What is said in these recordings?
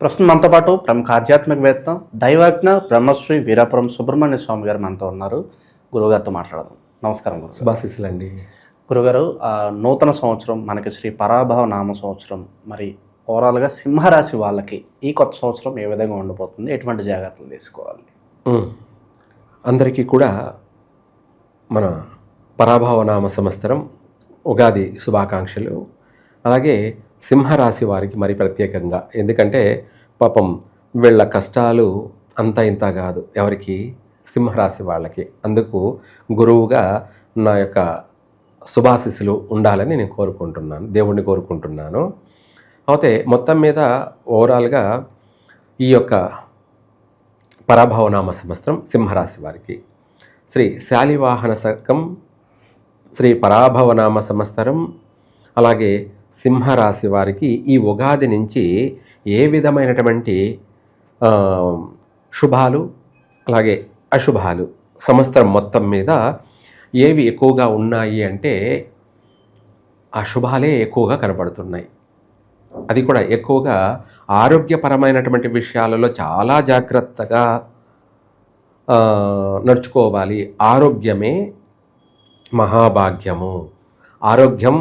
ప్రస్తుతం మనతో పాటు ప్రముఖ ఆధ్యాత్మికవేత్త దైవజ్ఞ బ్రహ్మశ్రీ వీరాపురం సుబ్రహ్మణ్య స్వామి గారు మనతో ఉన్నారు. గురువుగారితో మాట్లాడదాం. నమస్కారం గురు. శుభాశీస్సులండి. గురుగారు, నూతన సంవత్సరం మనకి శ్రీ పరాభవ నామ సంవత్సరం. మరి ఓవరాల్గా సింహరాశి వాళ్ళకి ఈ కొత్త సంవత్సరం ఏ విధంగా ఉండిపోతుంది, ఎటువంటి జాగ్రత్తలు తీసుకోవాలి? అందరికీ కూడా మన పరాభవ నామ సంవత్సరం ఉగాది శుభాకాంక్షలు. అలాగే సింహరాశి వారికి మరి ప్రత్యేకంగా, ఎందుకంటే పాపం వీళ్ళ కష్టాలు అంత ఇంత కాదు ఎవరికి, సింహరాశి వాళ్ళకి. అందుకు గురువుగా నా యొక్క శుభాశీస్సులు ఉండాలని నేను కోరుకుంటున్నాను, దేవుణ్ణి కోరుకుంటున్నాను. అయితే మొత్తం మీద ఓవరాల్గా ఈ యొక్క పరాభవనామ సంవత్సరం సింహరాశి వారికి శ్రీ శాలివాహన శకం శ్రీ పరాభవనామ సంవత్సరం. అలాగే సింహరాశి వారికి ఈ ఉగాది నుంచి ఏ విధమైనటువంటి శుభాలు అలాగే అశుభాలు సంవత్సరం మొత్తం మీద ఏవి ఎక్కువగా ఉన్నాయి అంటే ఆ శుభాలే ఎక్కువగా కనబడుతున్నాయి. అది కూడా ఎక్కువగా ఆరోగ్యపరమైనటువంటి విషయాలలో చాలా జాగ్రత్తగా నడుచుకోవాలి. ఆరోగ్యమే మహాభాగ్యము. ఆరోగ్యం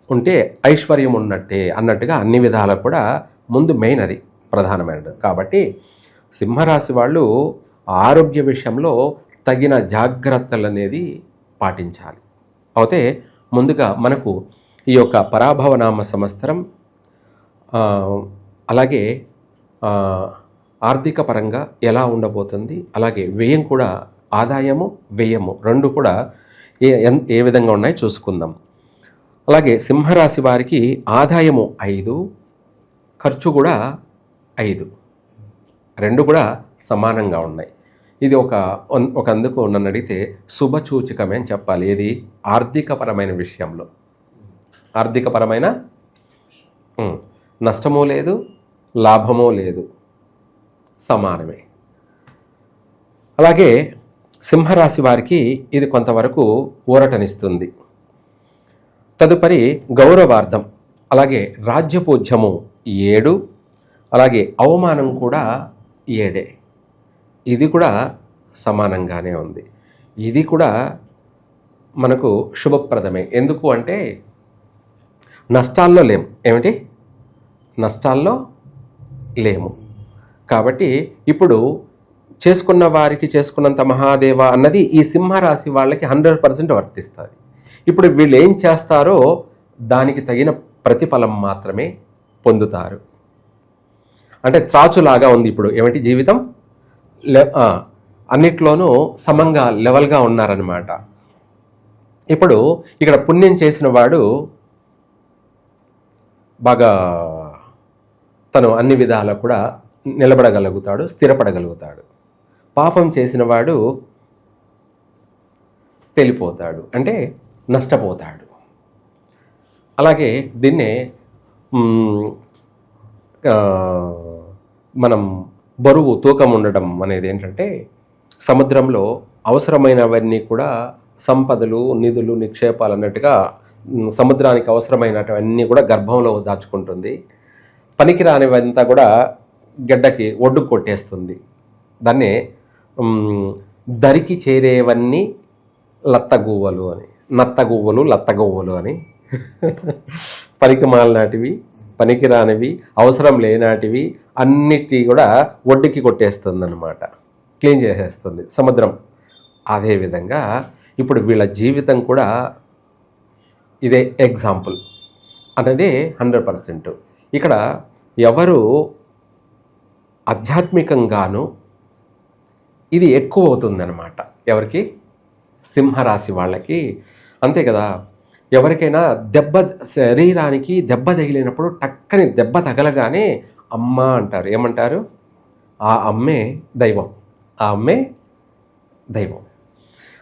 ఉంటే ఐశ్వర్యం ఉన్నట్టే అన్నట్టుగా అన్ని విధాలు కూడా ముందు మెయిన్, అది ప్రధానమైనది. కాబట్టి సింహరాశి వాళ్ళు ఆరోగ్య విషయంలో తగిన జాగ్రత్తలు అనేది పాటించాలి. అయితే ముందుగా మనకు ఈ యొక్క పరాభవనామ సంవత్సరం అలాగే ఆర్థిక పరంగా ఎలా ఉండబోతుంది, అలాగే వ్యయం కూడా, ఆదాయము వ్యయము రెండు కూడా ఏ విధంగా ఉన్నాయో చూసుకుందాం. అలాగే సింహరాశి వారికి ఆదాయము 5, ఖర్చు కూడా 5, రెండు కూడా సమానంగా ఉన్నాయి. ఇది ఒక అందుకు నన్ను అడిగితే శుభసూచకమే అని చెప్పాలి. ఏది ఆర్థికపరమైన విషయంలో, ఆర్థికపరమైన నష్టమూ లేదు, లాభమూ లేదు, సమానమే. అలాగే సింహరాశి వారికి ఇది కొంతవరకు ఊరటనిస్తుంది. తదుపరి గౌరవార్థం, అలాగే రాజ్యపూజ్యము 7, అలాగే అవమానం కూడా 7. ఇది కూడా సమానంగానే ఉంది. ఇది కూడా మనకు శుభప్రదమే. ఎందుకు అంటే నష్టాల్లో లేము. ఏమిటి? నష్టాల్లో లేము. కాబట్టి ఇప్పుడు చేసుకున్న వారికి చేసుకున్నంత మహాదేవ అన్నది ఈ సింహరాశి వాళ్ళకి 100% వర్తిస్తుంది. ఇప్పుడు వీళ్ళు ఏం చేస్తారో దానికి తగిన ప్రతిఫలం మాత్రమే పొందుతారు. అంటే త్రాచులాగా ఉంది ఇప్పుడు. ఏమిటి? జీవితం అన్నిట్లోనూ సమంగా లెవెల్గా ఉన్నారనమాట. ఇప్పుడు ఇక్కడ పుణ్యం చేసిన వాడు బాగా తను అన్ని విధాలా కూడా నిలబడగలుగుతాడు, స్థిరపడగలుగుతాడు. పాపం చేసిన వాడు తెలిపోతాడు, అంటే నష్టపోతాడు. అలాగే దీన్నే మనం బరువు తూకం ఉండడం అనేది ఏంటంటే, సముద్రంలో అవసరమైనవన్నీ కూడా సంపదలు, నిధులు, నిక్షేపాలు అన్నట్టుగా సముద్రానికి అవసరమైనవన్నీ కూడా గర్భంలో దాచుకుంటుంది. పనికి రానివంతా కూడా గడ్డకి ఒడ్డుకు కొట్టేస్తుంది. దాన్నే దరికి చేరేవన్నీ లత్తగువ్వలు అని, నత్తగువ్వలు, లత్తగువ్వలు అని. పనికి మాలినాటివి, పనికి రానివి, అవసరం లేనాటివి అన్నిటి కూడా ఒడ్డుకి కొట్టేస్తుంది అన్నమాట, క్లీన్ చేసేస్తుంది సముద్రం. అదేవిధంగా ఇప్పుడు వీళ్ళ జీవితం కూడా ఇదే ఎగ్జాంపుల్ అనేది 100%. ఇక్కడ ఎవరు ఆధ్యాత్మికంగాను ఇది ఎక్కువ అవుతుందన్నమాట. ఎవరికి? సింహరాశి వాళ్ళకి. అంతే కదా. ఎవరికైనా శరీరానికి దెబ్బ తగిలినప్పుడు టక్కని దెబ్బ తగలగానే అమ్మ అంటారు. ఏమంటారు? ఆ అమ్మే దైవం, ఆ అమ్మే దైవం.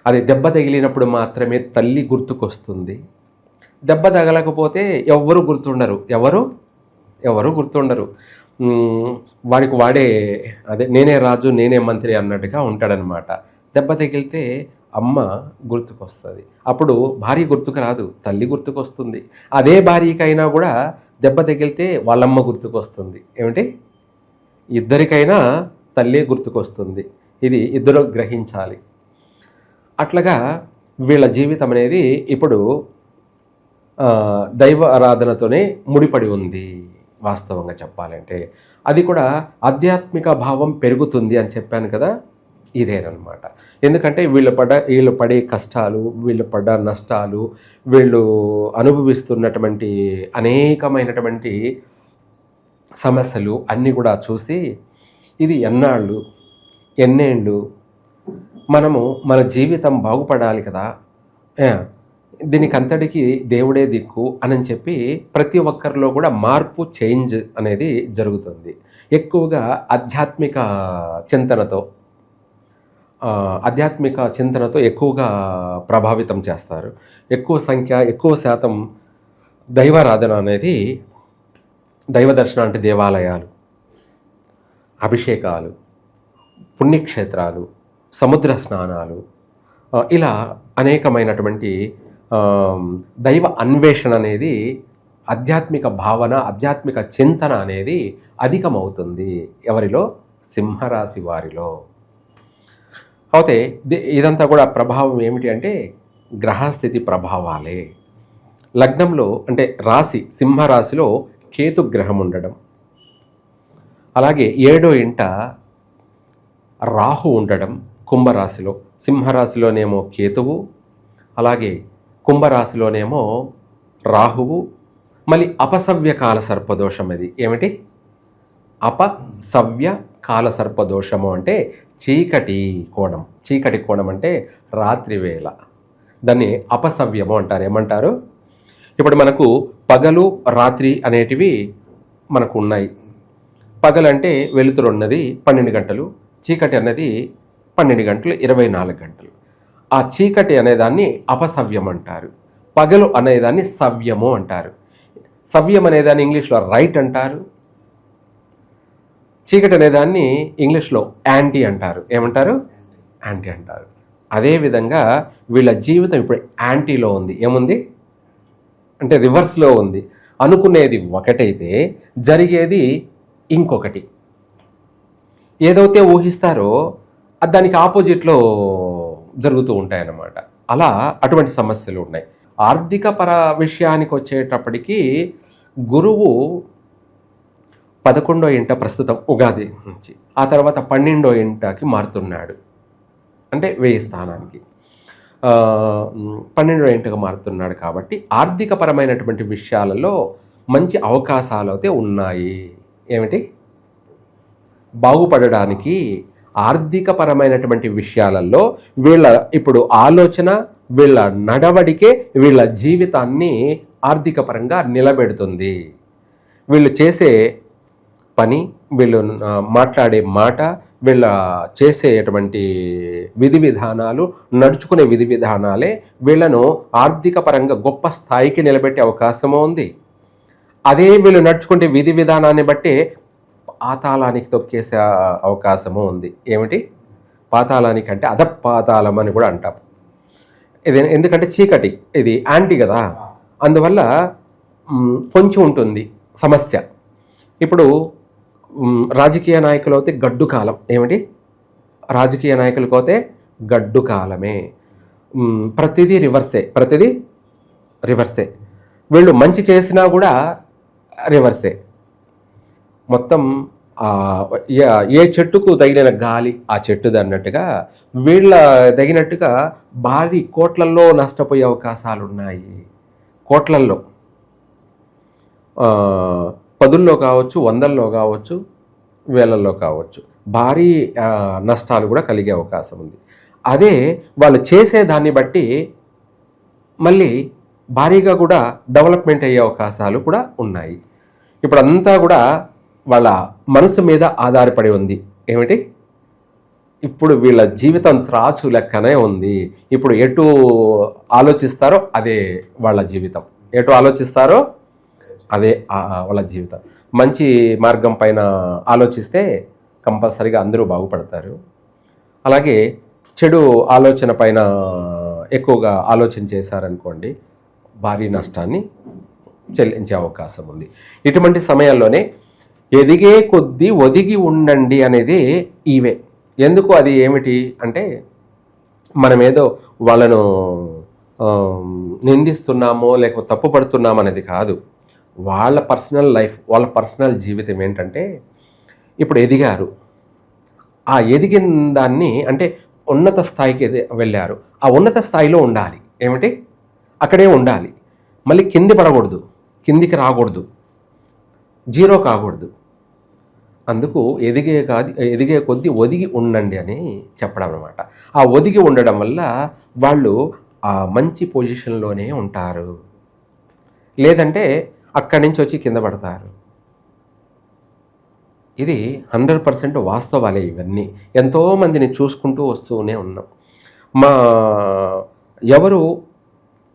అది దెబ్బ తగిలినప్పుడు మాత్రమే తల్లి గుర్తుకొస్తుంది. దెబ్బ తగలకపోతే ఎవరు గుర్తుండరు, ఎవరు గుర్తుండరు. వాడికి వాడే అదే నేనే రాజు నేనే మంత్రి అన్నట్టుగా ఉంటాడనమాట. దెబ్బ తగిలితే అమ్మ గుర్తుకొస్తుంది. అప్పుడు భార్య గుర్తుకు రాదు, తల్లి గుర్తుకొస్తుంది. అదే భార్యకైనా కూడా దెబ్బ తగిలితే వాళ్ళమ్మ గుర్తుకొస్తుంది. ఏమిటి? ఇద్దరికైనా తల్లే గుర్తుకొస్తుంది. ఇది ఇద్దరు గ్రహించాలి. అట్లాగా వీళ్ళ జీవితం అనేది ఇప్పుడు దైవ ఆరాధనతోనే ముడిపడి ఉంది. వాస్తవంగా చెప్పాలంటే అది కూడా ఆధ్యాత్మిక భావం పెరుగుతుంది అని చెప్పాను కదా, ఇదేనమాట. ఎందుకంటే వీళ్ళు పడే కష్టాలు, వీళ్ళు పడ్డ నష్టాలు, వీళ్ళు అనుభవిస్తున్నటువంటి అనేకమైనటువంటి సమస్యలు అన్నీ కూడా చూసి ఇది ఎన్నేళ్ళు మనము మన జీవితం బాగుపడాలి కదా, దీనికి అంతటికి దేవుడే దిక్కు అని చెప్పి ప్రతి ఒక్కరిలో కూడా మార్పు, చేంజ్ అనేది జరుగుతుంది. ఎక్కువగా ఆధ్యాత్మిక చింతనతో ఎక్కువగా ప్రభావితం చేస్తారు. ఎక్కువ శాతం దైవారాధన అనేది, దైవ దర్శనం అంటే దేవాలయాలు, అభిషేకాలు, పుణ్యక్షేత్రాలు, సముద్ర స్నానాలు, ఇలా అనేకమైనటువంటి దైవ అన్వేషణ అనేది, ఆధ్యాత్మిక భావన, ఆధ్యాత్మిక చింతన అనేది అధికమవుతుంది ఎవరిలో? సింహరాశి వారిలో. అయితే ఇదంతా కూడా ప్రభావం ఏమిటి అంటే గ్రహస్థితి ప్రభావాలే. లగ్నంలో అంటే సింహరాశిలో కేతు గ్రహం ఉండడం, అలాగే 7వ ఇంట రాహు ఉండడం కుంభరాశిలో. సింహరాశిలోనేమో కేతువు, అలాగే కుంభరాశిలోనేమో రాహువు. మళ్ళీ అపసవ్య కాల సర్పదోషం. ఇది ఏమిటి? అపసవ్య కాల సర్పదోషము అంటే చీకటి కోణం అంటే రాత్రి వేళ. దాన్ని అపసవ్యము అంటారు. ఏమంటారు? ఇప్పుడు మనకు పగలు, రాత్రి అనేటివి మనకు ఉన్నాయి. పగలంటే వెలుతురు ఉన్నది 12 గంటలు, చీకటి అన్నది 12 గంటలు 24 గంటలు. ఆ చీకటి అనేదాన్ని అపసవ్యం అంటారు, పగలు అనేదాన్ని సవ్యము అంటారు. సవ్యం అనేదాన్ని ఇంగ్లీష్లో రైట్ అంటారు, చీకటి అనేదాన్ని ఇంగ్లీష్లో యాంటీ అంటారు. ఏమంటారు? యాంటీ అంటారు. అదేవిధంగా వీళ్ళ జీవితం ఇప్పుడు యాంటీలో ఉంది. ఏముంది అంటే రివర్స్లో ఉంది. అనుకునేది ఒకటైతే జరిగేది ఇంకొకటి. ఏదైతే ఊహిస్తారో దానికి ఆపోజిట్లో జరుగుతూ ఉంటాయన్నమాట. అటువంటి సమస్యలు ఉన్నాయి. ఆర్థిక విషయానికి వచ్చేటప్పటికీ గురువు 11వ ఇంట ప్రస్తుతం ఉగాది నుంచి, ఆ తర్వాత 12వ ఇంటకి మారుతున్నాడు. అంటే 1000 స్థానానికి 12వ ఇంటకు మారుతున్నాడు. కాబట్టి ఆర్థికపరమైనటువంటి విషయాలలో మంచి అవకాశాలు అయితే ఉన్నాయి. ఏమిటి? బాగుపడడానికి ఆర్థికపరమైనటువంటి విషయాలలో వీళ్ళ ఇప్పుడు ఆలోచన, వీళ్ళ నడవడికే వీళ్ళ జీవితాన్ని ఆర్థికపరంగా నిలబెడుతుంది. వీళ్ళు చేసే పని, వీళ్ళు మాట్లాడే మాట, వీళ్ళ చేసేటువంటి విధి విధానాలు, నడుచుకునే విధి విధానాలే వీళ్ళను ఆర్థిక పరంగా గొప్ప స్థాయికి నిలబెట్టే అవకాశము ఉంది. అదే వీళ్ళు నడుచుకుంటే విధి విధానాన్ని బట్టి పాతాళానికి తొక్కేసే అవకాశము ఉంది. ఏమిటి? పాతాళానికి అంటే అధపాతాళం అని కూడా అంటాం. ఇది ఎందుకంటే చీకటి, ఇది యాంటీ కదా, అందువల్ల పొంచి ఉంటుంది సమస్య. ఇప్పుడు రాజకీయ నాయకులు అయితే గడ్డు కాలం. ఏమిటి? రాజకీయ నాయకులకు అయితే గడ్డు కాలమే. ప్రతిదీ రివర్సే. వీళ్ళు మంచి చేసినా కూడా రివర్సే. మొత్తం ఏ చెట్టుకు తగిన గాలి ఆ చెట్టుది అన్నట్టుగా వీళ్ళ తగినట్టుగా భారీ కోట్లల్లో నష్టపోయే అవకాశాలు ఉన్నాయి. కోట్లల్లో, 10ల్లో కావచ్చు, 100ల్లో కావచ్చు, 1000ల్లో కావచ్చు, భారీ నష్టాలు కూడా కలిగే అవకాశం ఉంది. అదే వాళ్ళు చేసేదాన్ని బట్టి మళ్ళీ భారీగా కూడా డెవలప్మెంట్ అయ్యే అవకాశాలు కూడా ఉన్నాయి. ఇప్పుడు అంతా కూడా వాళ్ళ మనసు మీద ఆధారపడి ఉంది. ఏమిటి? ఇప్పుడు వీళ్ళ జీవితం త్రాచు లెక్కనే ఉంది. ఇప్పుడు ఎటు ఆలోచిస్తారో అదే వాళ్ళ జీవితం, ఎటు ఆలోచిస్తారో అదే వాళ్ళ జీవితం. మంచి మార్గం పైన ఆలోచిస్తే కంపల్సరీగా అందరూ బాగుపడతారు. అలాగే చెడు ఆలోచన పైన ఎక్కువగా ఆలోచన చేశారనుకోండి, భారీ నష్టాన్ని చెల్లించే అవకాశం ఉంది. ఇటువంటి సమయాల్లోనే ఎదిగే కొద్దీ ఒదిగి ఉండండి అనేది ఇవే. ఎందుకు అది ఏమిటి అంటే మనమేదో వాళ్ళను నిందిస్తున్నామో లేకపోతే తప్పు పడుతున్నామో అనేది కాదు. వాళ్ళ పర్సనల్ లైఫ్, వాళ్ళ పర్సనల్ జీవితం ఏంటంటే ఇప్పుడు ఎదిగారు, ఆ ఎదిగిన దాన్ని అంటే ఉన్నత స్థాయికి వెళ్ళారు, ఆ ఉన్నత స్థాయిలో ఉండాలి. ఏమిటి అక్కడే ఉండాలి, మళ్ళీ కింది పడకూడదు, కిందికి రాకూడదు, జీరో కాకూడదు. అందుకు ఎదిగే కొద్దీ ఒదిగి ఉండండి అని చెప్పడం అనమాట. ఆ ఒదిగి ఉండడం వల్ల వాళ్ళు ఆ మంచి పొజిషన్లోనే ఉంటారు, లేదంటే అక్కడి నుంచి వచ్చి కింద పడతారు. ఇది 100% వాస్తవాలే ఇవన్నీ. ఎంతోమందిని చూసుకుంటూ వస్తూనే ఉన్నాం. ఎవరు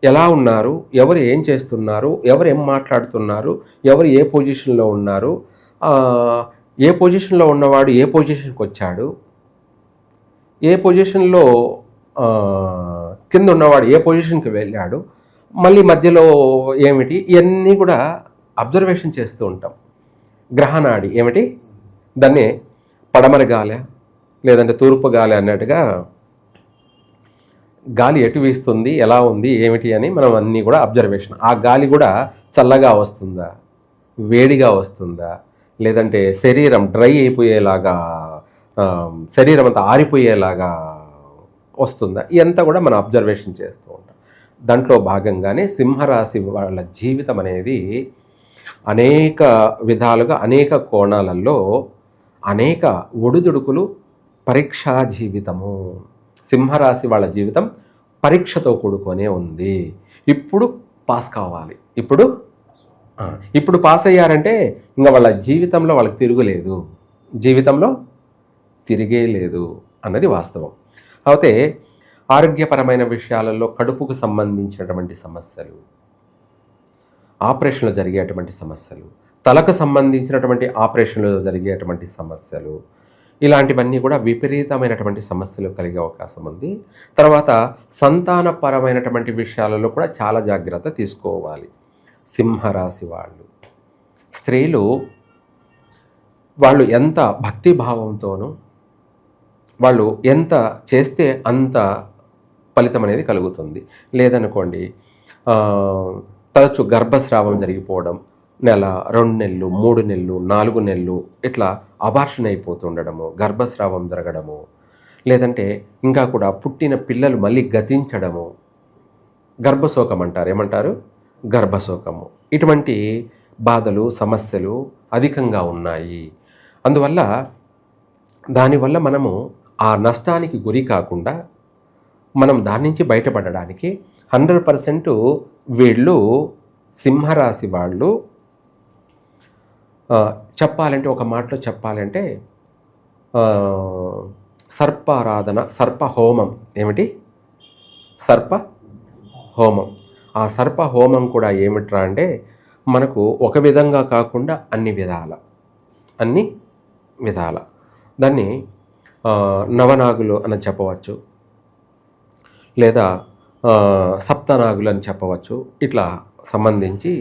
ఎలా ఉన్నారు, ఎవరు ఏం చేస్తున్నారు, ఎవరు ఏం మాట్లాడుతున్నారు, ఎవరు ఏ పొజిషన్లో ఉన్నారు, ఏ పొజిషన్లో ఉన్నవాడు ఏ పొజిషన్కి వచ్చాడు, ఏ పొజిషన్లో కింద ఉన్నవాడు ఏ పొజిషన్కి వెళ్ళాడు, మళ్ళీ మధ్యలో ఏమిటి, ఇవన్నీ కూడా అబ్జర్వేషన్ చేస్తూ ఉంటాం. గ్రహనాడి ఏమిటి, దాన్ని పడమర గాలి లేదంటే తూర్పు గాలి అన్నట్టుగా గాలి ఎటు వీస్తుంది, ఎలా ఉంది, ఏమిటి అని మనం అన్నీ కూడా అబ్జర్వేషన్. ఆ గాలి కూడా చల్లగా వస్తుందా, వేడిగా వస్తుందా, లేదంటే శరీరం డ్రై అయిపోయేలాగా, శరీరం అంతా ఆరిపోయేలాగా వస్తుందా, ఇదంతా కూడా మనం అబ్జర్వేషన్ చేస్తూ ఉంటాం. దాంట్లో భాగంగానే సింహరాశి వాళ్ళ జీవితం అనేది అనేక విధాలుగా, అనేక కోణాలలో అనేక ఒడిదుడుకులు, పరీక్షా జీవితము. సింహరాశి వాళ్ళ జీవితం పరీక్షతో కూడుకొనే ఉంది. ఇప్పుడు పాస్ కావాలి, ఇప్పుడు పాస్ అయ్యారంటే ఇంకా వాళ్ళ జీవితంలో వాళ్ళకి తిరుగులేదు, జీవితంలో తిరిగే లేదు అన్నది వాస్తవం. అయితే ఆరోగ్యపరమైన విషయాలలో కడుపుకు సంబంధించినటువంటి సమస్యలు, ఆపరేషన్లు జరిగేటువంటి సమస్యలు, తలకు సంబంధించినటువంటి ఆపరేషన్లు జరిగేటువంటి సమస్యలు, ఇలాంటివన్నీ కూడా విపరీతమైనటువంటి సమస్యలు కలిగే అవకాశం ఉంది. తర్వాత సంతానపరమైనటువంటి విషయాలలో కూడా చాలా జాగ్రత్త తీసుకోవాలి. సింహరాశి స్త్రీలు వాళ్ళు ఎంత భక్తిభావంతోనూ వాళ్ళు ఎంత చేస్తే అంత ఫలితం అనేది కలుగుతుంది. లేదనుకోండి తరచు గర్భస్రావం జరిగిపోవడం, నెల, 2 నెలలు, 3 నెలలు, 4 నెలలు ఇట్లా అబార్షన్ అయిపోతుండడము, గర్భస్రావం జరగడము, లేదంటే ఇంకా కూడా పుట్టిన పిల్లలు మళ్ళీ గతించడము, గర్భశోకం అంటారు. ఏమంటారు? గర్భశోకము. ఇటువంటి బాధలు, సమస్యలు అధికంగా ఉన్నాయి. అందువల్ల దానివల్ల మనము ఆ నష్టానికి గురి కాకుండా మనం దాని నుంచి బయటపడడానికి 100% వీళ్ళు సింహరాశి వాళ్ళు చెప్పాలంటే, ఒక మాటలో చెప్పాలంటే సర్పారాధన, సర్పహోమం. ఏమిటి? సర్పహోమం. ఆ సర్పహోమం కూడా ఏమిట్రా అంటే మనకు ఒక విధంగా కాకుండా అన్ని విధాల దాన్ని నవనాగులు అని చెప్పవచ్చు, లేదా సప్తనాగులు అని చెప్పవచ్చు. ఇట్లా సంబంధించి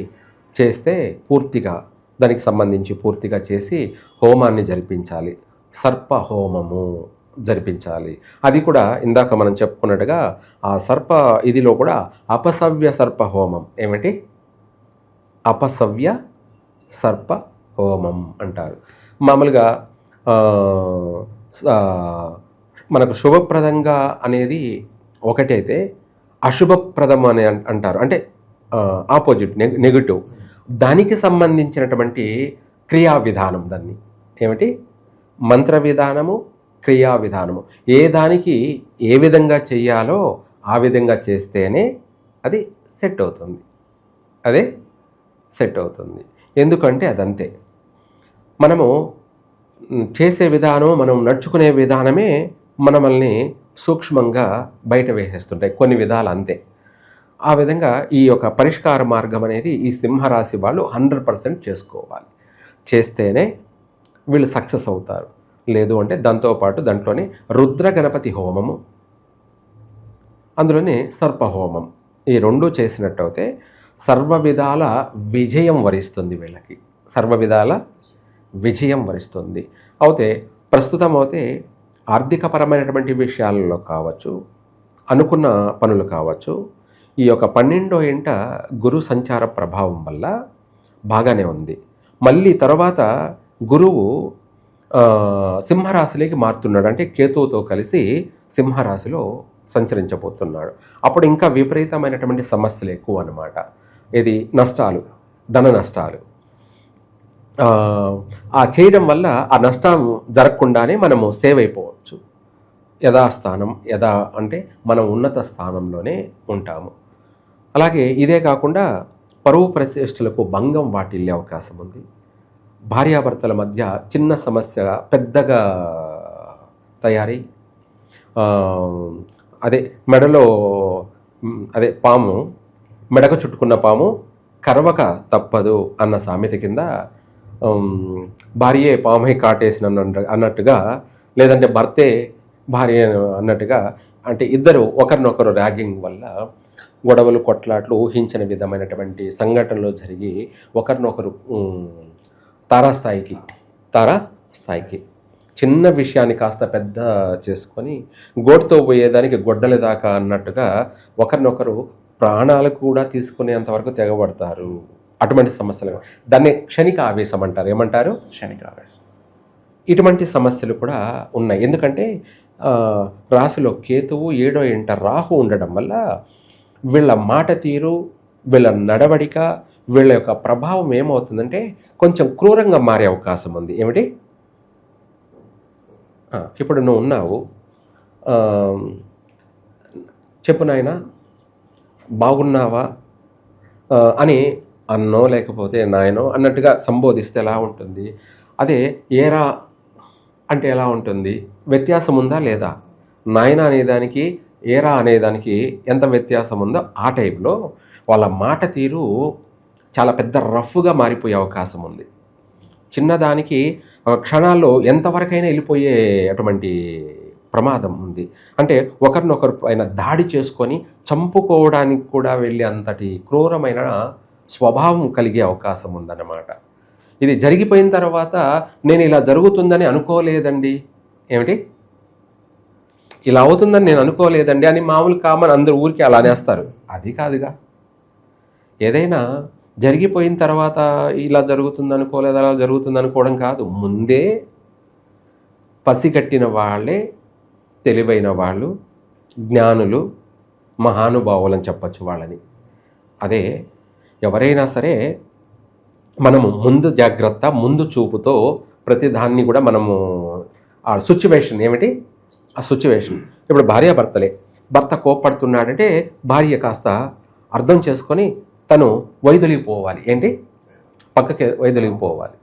చేస్తే పూర్తిగా దానికి సంబంధించి పూర్తిగా చేసి హోమాన్ని జరిపించాలి, సర్పహోమము జరిపించాలి. అది కూడా ఇందాక మనం చెప్పుకున్నట్టుగా ఆ ఇదిలో కూడా అపసవ్య సర్పహోమం. ఏమిటి? అపసవ్య సర్పహోమం అంటారు. మామూలుగా మనకు శుభప్రదంగా అనేది ఒకటైతే అశుభప్రదం అని అంటారు, అంటే ఆపోజిట్, నెగిటివ్. దానికి సంబంధించినటువంటి క్రియా విధానం, దాన్ని ఏమిటి? మంత్ర విధానము, క్రియా విధానము. ఏ దానికి ఏ విధంగా చెయ్యాలో ఆ విధంగా చేస్తేనే అది సెట్ అవుతుంది. ఎందుకంటే అదంతే. మనము చేసే విధానం, మనం నడుచుకునే విధానమే మనల్ని సూక్ష్మంగా బయట వేసేస్తుంటాయి కొన్ని విధాలు, అంతే. ఆ విధంగా ఈ యొక్క పరిష్కార మార్గం అనేది ఈ సింహరాశి వాళ్ళు 100% చేసుకోవాలి. చేస్తేనే వీళ్ళు సక్సెస్ అవుతారు. లేదు అంటే దాంతోపాటు దాంట్లోనే రుద్ర గణపతి హోమము, అందులోనే సర్పహోమం, ఈ 2 చేసినట్టయితే సర్వ విధాల విజయం వరిస్తుంది వీళ్ళకి. సర్వ విధాల విజయం వరిస్తుంది. అయితే ప్రస్తుతం అయితే ఆర్థికపరమైనటువంటి విషయాలలో కావచ్చు, అనుకున్న పనులు కావచ్చు, ఈ యొక్క 12వ ఇంట గురు సంచార ప్రభావం వల్ల బాగానే ఉంది. మళ్ళీ తర్వాత గురువు సింహరాశిలోకి మారుతున్నాడు, అంటే కేతువుతో కలిసి సింహరాశిలో సంచరించబోతున్నాడు. అప్పుడు ఇంకా విపరీతమైనటువంటి సమస్యలు ఎక్కువ అన్నమాట. ఇది నష్టాలు, ధన నష్టాలు. ఆ చేయడం వల్ల ఆ నష్టం జరగకుండానే మనము సేవ్ అయిపోవచ్చు. యథాస్థానం, అంటే మనం ఉన్నత స్థానంలోనే ఉంటాము. అలాగే ఇదే కాకుండా పరువు ప్రతిష్టలకు భంగం వాటిల్లే అవకాశం ఉంది. భార్యాభర్తల మధ్య చిన్న సమస్య పెద్దగా తయారై మెడలో పాము, మెడకు చుట్టుకున్న పాము కరవక తప్పదు అన్న సామెత కింద భార్యే పామై కాటేసిన అన్నట్టుగా, లేదంటే భర్తే భార్య అన్నట్టుగా, అంటే ఇద్దరు ఒకరినొకరు ర్యాగింగ్ వల్ల గొడవలు, కొట్లాట్లు, ఊహించని విధమైనటువంటి సంఘటనలు జరిగి ఒకరినొకరు తారాస్థాయికి చిన్న విషయాన్ని కాస్త పెద్ద చేసుకొని గోటుతో పోయేదానికి గొడ్డలి దాకా అన్నట్టుగా ఒకరినొకరు ప్రాణాలు కూడా తీసుకునేంతవరకు తెగబడతారు. అటువంటి సమస్యలు, దాన్ని క్షణిక ఆవేశం అంటారు. ఏమంటారు? క్షణిక ఆవేశం. ఇటువంటి సమస్యలు కూడా ఉన్నాయి. ఎందుకంటే రాశిలో కేతువు, 7వ ఇంట రాహు ఉండడం వల్ల వీళ్ళ మాట తీరు, వీళ్ళ నడవడిక, వీళ్ళ యొక్క ప్రభావం ఏమవుతుందంటే కొంచెం క్రూరంగా మారే అవకాశం ఉంది. ఏమిటి? ఇప్పుడు నువ్వు ఉన్నావు, చెప్పు నాయనా బాగున్నావా అని అన్నో లేకపోతే నాయనో అన్నట్టుగా సంబోధిస్తే ఎలా ఉంటుంది? అదే ఏరా అంటే ఎలా ఉంటుంది? వ్యత్యాసం ఉందా లేదా? నాయన అనేదానికి ఏరా అనేదానికి ఎంత వ్యత్యాసం ఉందో ఆ టైప్లో వాళ్ళ మాట తీరు చాలా పెద్ద రఫ్గా మారిపోయే అవకాశం ఉంది. చిన్నదానికి క్షణాల్లో ఎంతవరకైనా వెళ్ళిపోయే అటువంటి ప్రమాదం ఉంది. అంటే ఒకరినొకరు పైన దాడి చేసుకొని చంపుకోవడానికి కూడా వెళ్ళే అంతటి క్రూరమైన స్వభావం కలిగే అవకాశం ఉందన్నమాట. ఇది జరిగిపోయిన తర్వాత నేను ఇలా జరుగుతుందని అనుకోలేదండి, ఏమిటి ఇలా అవుతుందని నేను అనుకోలేదండి అని మామూలు కామన్ అందరూ ఊరికి అలా అనేస్తారు. అది కాదుగా. ఏదైనా జరిగిపోయిన తర్వాత ఇలా జరుగుతుంది అనుకోలేదు, అలా జరుగుతుంది అనుకోవడం కాదు. ముందే పసిగట్టిన వాళ్ళే తెలివైన వాళ్ళు, జ్ఞానులు, మహానుభావులు అని చెప్పచ్చు వాళ్ళని. అదే ఎవరైనా సరే మనము ముందు జాగ్రత్త, ముందు చూపుతో ప్రతిదాన్ని కూడా మనము ఆ సిచ్యువేషన్ ఏమిటి, ఆ సిచ్యువేషన్ ఇప్పుడు భార్యాభర్తలే, భర్త కోప్పడుతున్నాడంటే భార్య కాస్త అర్థం చేసుకొని తను వైదొలిగిపోవాలి. ఏంటి? పక్కకి వైదొలిగిపోవాలి.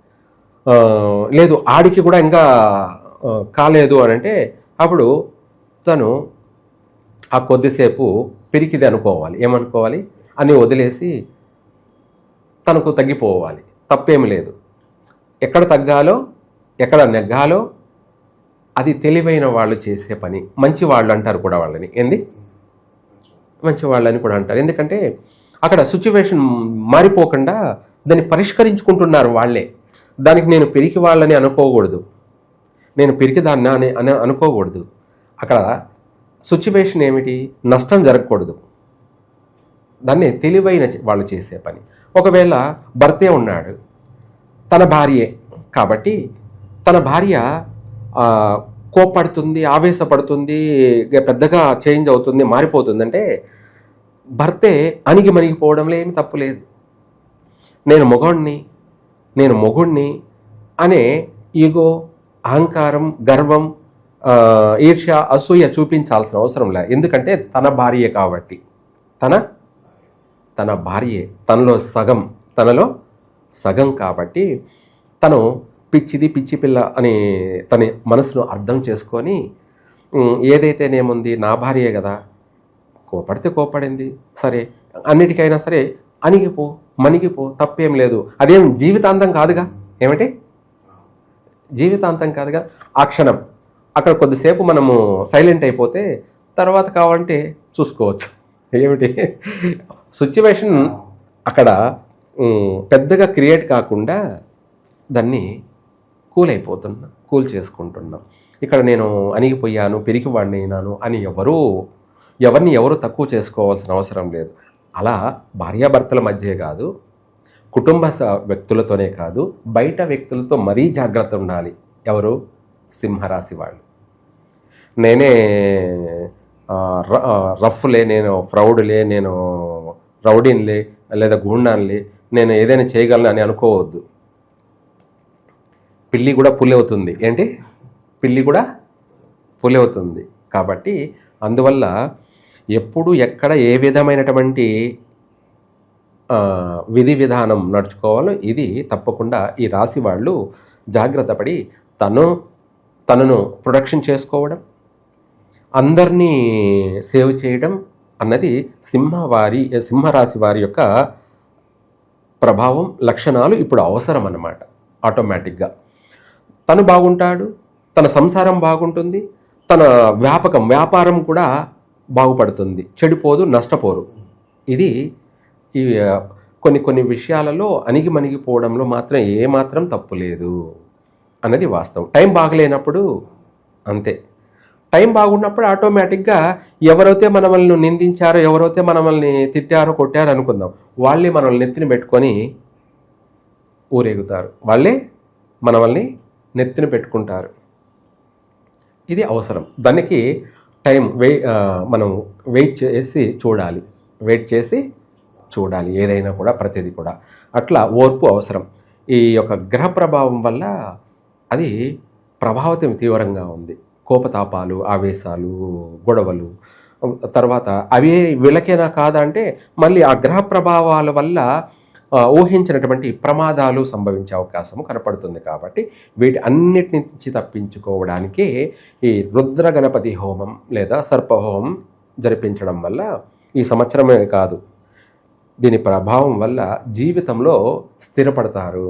లేదు ఆడికి కూడా ఇంకా కాలేదు అని అంటే అప్పుడు తను ఆ కొద్దిసేపు పిరికిది అనుకోవాలి. ఏమనుకోవాలి? అని వదిలేసి తనకు తగ్గిపోవాలి. తప్పేమి లేదు. ఎక్కడ తగ్గాలో, ఎక్కడ నెగ్గాలో అది తెలివైన వాళ్ళు చేసే పని. మంచి వాళ్ళు అంటారు కూడా వాళ్ళని. ఏంది? మంచి వాళ్ళని కూడా అంటారు. ఎందుకంటే అక్కడ సిచ్యువేషన్ మారిపోకుండా దాన్ని పరిష్కరించుకుంటున్నారు వాళ్ళే. దానికి నేను పిరికి వాళ్ళని అనుకోకూడదు, నేను పిరికి దాన్ని అని అనుకోకూడదు. అక్కడ సిచ్యువేషన్ ఏమిటి? నష్టం జరగకూడదు. దాన్ని తెలివైన వాళ్ళు చేసే పని. ఒకవేళ భర్తే ఉన్నాడు, తన భార్యే కాబట్టి తన భార్య కోప్పడుతుంది, ఆవేశపడుతుంది, పెద్దగా చేంజ్ అవుతుంది, మారిపోతుందంటే భర్తే అణిగి మణిగిపోవడంలో ఏమి తప్పు లేదు. నేను మొగుణ్ణి అనే ఈగో, అహంకారం, గర్వం, ఈర్ష్య, అసూయ చూపించాల్సిన అవసరం లేదు. ఎందుకంటే తన భార్యే కాబట్టి, తన భార్యే, తనలో సగం కాబట్టి తను పిచ్చిది, పిచ్చి పిల్ల అని తన మనసును అర్థం చేసుకొని ఏదైతేనేముంది నా భార్యే కదా, కోపడితే కోపడింది సరే, అన్నిటికైనా సరే అణిగిపో, మణిగిపో, తప్పేం లేదు. అదేం జీవితాంతం కాదుగా. ఏమిటి? జీవితాంతం కాదుగా. ఆ క్షణం అక్కడ కొద్దిసేపు మనము సైలెంట్ అయిపోతే తర్వాత కావాలంటే చూసుకోవచ్చు. ఏమిటి? సిచ్యువేషన్ అక్కడ పెద్దగా క్రియేట్ కాకుండా దాన్ని కూల్ చేసుకుంటున్నాం. ఇక్కడ నేను అణిగిపోయాను, పిరికివాడిని అయినాను అని ఎవరిని ఎవరు తక్కువ చేసుకోవాల్సిన అవసరం లేదు. అలా భార్యాభర్తల మధ్యే కాదు, కుటుంబ వ్యక్తులతోనే కాదు, బయట వ్యక్తులతో మరీ జాగ్రత్త ఉండాలి. ఎవరు? సింహరాశి వాళ్ళు. నేనే రఫ్లే, నేను ఫ్రౌడ్లే, నేను రౌడీన్లే లేదా గూండాన్లే, నేను ఏదైనా చేయగలను అని అనుకోవద్దు. పిల్లి కూడా పులి అవుతుంది. ఏంటి? పిల్లి కూడా పులి అవుతుంది. కాబట్టి అందువల్ల ఎప్పుడు ఎక్కడ ఏ విధమైనటువంటి విధి విధానం నడుచుకోవాలో ఇది తప్పకుండా ఈ రాశి వాళ్ళు జాగ్రత్త పడి తనను ప్రొటెక్షన్ చేసుకోవడం, అందరినీ సేవ్ చేయడం అన్నది సింహరాశి వారి యొక్క ప్రభావం, లక్షణాలు ఇప్పుడు అవసరం అన్నమాట. ఆటోమేటిక్గా తను బాగుంటాడు, తన సంసారం బాగుంటుంది, తన వ్యాపారం కూడా బాగుపడుతుంది, చెడిపోదు, నష్టపోరు. ఇది ఈ కొన్ని విషయాలలో అణిగిమణిగిపోవడంలో మాత్రం ఏమాత్రం తప్పు లేదు అన్నది వాస్తవం. టైం బాగలేనప్పుడు అంతే. టైం బాగున్నప్పుడు ఆటోమేటిక్గా ఎవరైతే మనల్ని నిందించారో, ఎవరైతే మనల్ని తిట్టారో, కొట్టారో అనుకుందాం, వాళ్ళే మనల్ని నెత్తిన పెట్టుకొని ఊరేగుతారు, వాళ్ళే మనల్ని నెత్తిన పెట్టుకుంటారు. ఇది అవసరం. దానికి టైం మనం వెయిట్ చేసి చూడాలి ఏదైనా కూడా, ప్రతిదీ కూడా. అట్లా ఓర్పు అవసరం. ఈ యొక్క గ్రహ ప్రభావం వల్ల అది ప్రభావితం తీవ్రంగా ఉంది. కోపతాపాలు, ఆవేశాలు, గొడవలు, తర్వాత అవి వీళ్ళకేనా కాదా అంటే మళ్ళీ ఆ గ్రహ ప్రభావాల వల్ల ఊహించినటువంటి ప్రమాదాలు సంభవించే అవకాశం కనపడుతుంది. కాబట్టి వీటి అన్నిటి నుంచి తప్పించుకోవడానికే ఈ రుద్ర గణపతి హోమం లేదా సర్పహోమం జరిపించడం వల్ల ఈ సంవత్సరమే కాదు, దీని ప్రభావం వల్ల జీవితంలో స్థిరపడతారు.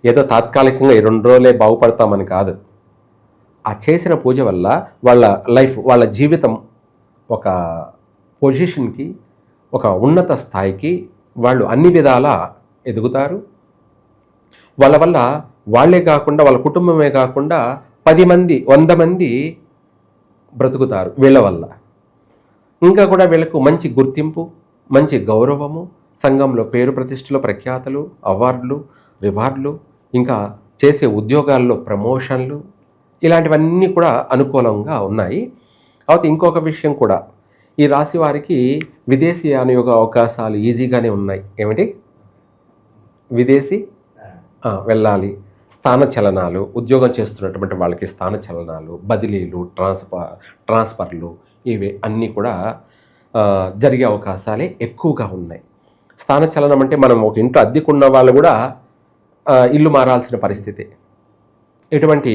ఏదో తాత్కాలికంగా ఈ 2 రోజులే బాగుపడతామని కాదు. ఆ చేసిన పూజ వల్ల వాళ్ళ జీవితం ఒక పొజిషన్కి, ఒక ఉన్నత స్థాయికి వాళ్ళు అన్ని విధాలా ఎదుగుతారు. వాళ్ళ వల్ల వాళ్ళే కాకుండా, వాళ్ళ కుటుంబమే కాకుండా 10 మంది 100 మంది బ్రతుకుతారు వీళ్ళ వల్ల. ఇంకా కూడా వీళ్ళకు మంచి గుర్తింపు, మంచి గౌరవము, సంఘంలో పేరు ప్రతిష్టలు, ప్రఖ్యాతలు, అవార్డులు, రివార్డులు, ఇంకా చేసే ఉద్యోగాల్లో ప్రమోషన్లు, ఇలాంటివన్నీ కూడా అనుకూలంగా ఉన్నాయి. అయితే ఇంకొక విషయం కూడా, ఈ రాశి వారికి విదేశీ యానయోగ అవకాశాలు ఈజీగానే ఉన్నాయి. ఏమిటి? విదేశీ వెళ్ళాలి, స్థానచలనాలు, ఉద్యోగం చేస్తున్నటువంటి వాళ్ళకి స్థానచలనాలు, బదిలీలు, ట్రాన్స్ఫర్లు, ఇవి అన్నీ కూడా జరిగే అవకాశాలే ఎక్కువగా ఉన్నాయి. స్థానచలనం అంటే మనం ఒక ఇంట్లో అద్దెకున్న వాళ్ళు కూడా ఇల్లు మారాల్సిన పరిస్థితి, ఇటువంటి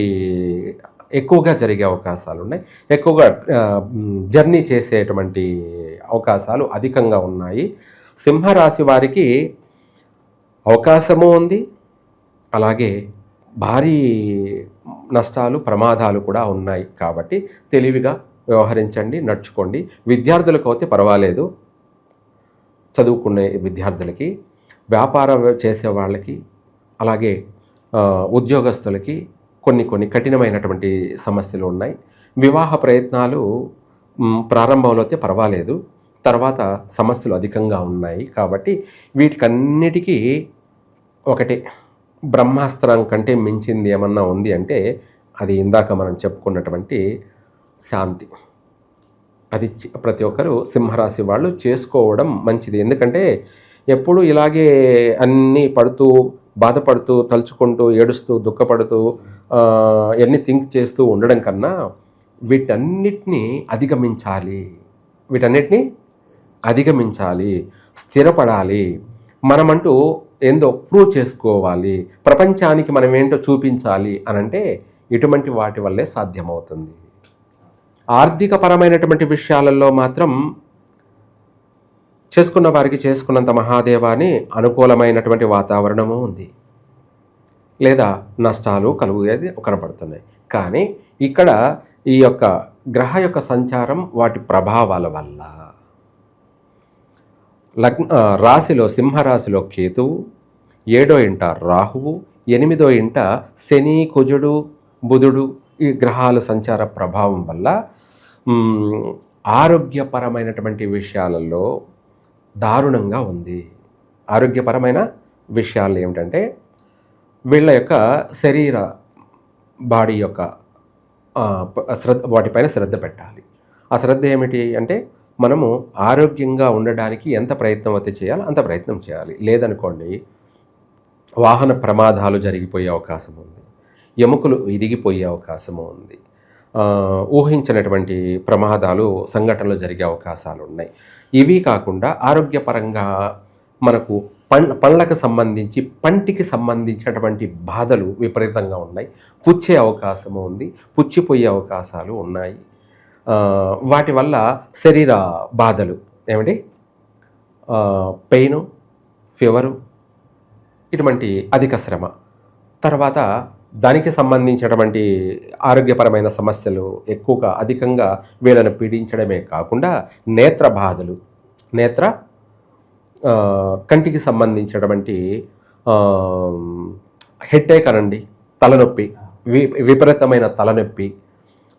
ఎక్కువగా జరిగే అవకాశాలు ఉన్నాయి. ఎక్కువగా జర్నీ చేసేటువంటి అవకాశాలు అధికంగా ఉన్నాయి. సింహరాశి వారికి అవకాశము ఉంది, అలాగే భారీ నష్టాలు, ప్రమాదాలు కూడా ఉన్నాయి. కాబట్టి తెలివిగా వ్యవహరించండి, నడుచుకోండి. విద్యార్థులకు అయితే పర్వాలేదు, చదువుకునే విద్యార్థులకి, వ్యాపారం చేసే వాళ్ళకి, అలాగే ఉద్యోగస్తులకి కొన్ని కఠినమైనటువంటి సమస్యలు ఉన్నాయి. వివాహ ప్రయత్నాలు ప్రారంభంలో అయితే పర్వాలేదు, తర్వాత సమస్యలు అధికంగా ఉన్నాయి. కాబట్టి వీటికన్నిటికీ ఒకటే, బ్రహ్మాస్త్రం కంటే మించింది ఏమన్నా ఉంది అంటే అది ఇందాక మనం చెప్పుకున్నటువంటి శాంతి. అది ప్రతి ఒక్కరూ సింహరాశి వాళ్ళు చేసుకోవడం మంచిది. ఎందుకంటే ఎప్పుడు ఇలాగే అన్నీ పడుతూ, బాధపడుతూ, తలుచుకుంటూ, ఏడుస్తూ, దుఃఖపడుతూ, ఎన్ని థింక్ చేస్తూ ఉండడం కన్నా వీటన్నిటినీ అధిగమించాలి, స్థిరపడాలి. మనమంటూ ఏందో ప్రూవ్ చేసుకోవాలి, ప్రపంచానికి మనం ఏంటో చూపించాలి అనంటే ఇటువంటి వాటి వల్లే సాధ్యమవుతుంది. ఆర్థికపరమైనటువంటి విషయాలలో మాత్రం చేసుకున్న వారికి చేసుకున్నంత మహాదేవాని అనుకూలమైనటువంటి వాతావరణము ఉంది, లేదా నష్టాలు కలుగుయేది కనపడుతున్నాయి. కానీ ఇక్కడ ఈ యొక్క గ్రహ యొక్క సంచారం, వాటి ప్రభావాల వల్ల రాశిలో, సింహరాశిలో కేతువు, 7వ ఇంట రాహువు, 8వ ఇంట శని, కుజుడు, బుధుడు ఈ గ్రహాల సంచార ప్రభావం వల్ల ఆరోగ్యపరమైనటువంటి విషయాలలో దారుణంగా ఉంది. ఆరోగ్యపరమైన విషయాలు ఏమిటంటే వీళ్ళ యొక్క శరీర బాడీ యొక్క వాటిపైన శ్రద్ధ పెట్టాలి. ఆ శ్రద్ధ ఏమిటి అంటే మనము ఆరోగ్యంగా ఉండడానికి ఎంత ప్రయత్నం అయితే చేయాలో అంత ప్రయత్నం చేయాలి. లేదనుకోండి వాహన ప్రమాదాలు జరిగిపోయే అవకాశం ఉంది, ఎముకలు ఇరిగిపోయే అవకాశము ఉంది, ఊహించినటువంటి ప్రమాదాలు సంఘటనలు జరిగే అవకాశాలు ఉన్నాయి. ఇవి కాకుండా ఆరోగ్యపరంగా మనకు పళ్ళకు సంబంధించి పంటికి సంబంధించినటువంటి బాధలు విపరీతంగా ఉన్నాయి, పుచ్చే అవకాశము ఉంది, పుచ్చిపోయే అవకాశాలు ఉన్నాయి. వాటి వల్ల శరీర బాధలు ఏమిటి పెయిను, ఫీవరు, ఇటువంటి అధిక శ్రమ, తర్వాత దానికి సంబంధించినటువంటి ఆరోగ్యపరమైన సమస్యలు ఎక్కువగా అధికంగా వీళ్ళను పీడించడమే కాకుండా నేత్ర బాధలు, కంటికి సంబంధించినటువంటి హెడ్ఏక్ అనండి, తలనొప్పి, విపరీతమైన తలనొప్పి,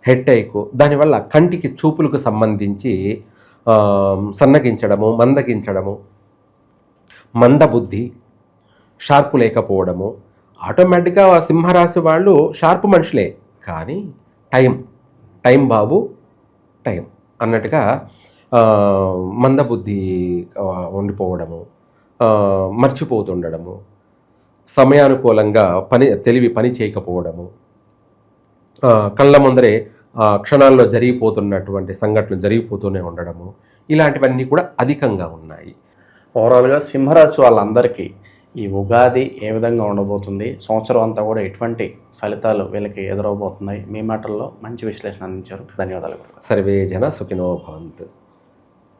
హెడ్ఏక్, దానివల్ల కంటికి చూపులకు సంబంధించి సన్నగించడము, మందగించడము, మందబుద్ధి, షార్పు లేకపోవడము. ఆటోమేటిక్గా సింహరాశి వాళ్ళు షార్ప్ మనుషులే, కానీ టైం బాబు టైం అన్నట్టుగా మందబుద్ధి ఉండిపోవడము, మర్చిపోతుండడము, సమయానుకూలంగా తెలివి పని చేయకపోవడము, కళ్ళ ముందరే క్షణాల్లో జరిగిపోతున్నటువంటి సంఘటనలు జరిగిపోతూనే ఉండడము, ఇలాంటివన్నీ కూడా అధికంగా ఉన్నాయి. ఓవరాల్గా సింహరాశి వాళ్ళందరికీ ఈ ఉగాది ఏ విధంగా ఉండబోతుంది, సంవత్సరం అంతా కూడా ఎటువంటి ఫలితాలు వీళ్ళకి ఎదురవబోతున్నాయి, మీ మాటల్లో మంచి విశ్లేషణ అందించారు. ధన్యవాదాలు. సర్వే జన సుఖినో భవంతు.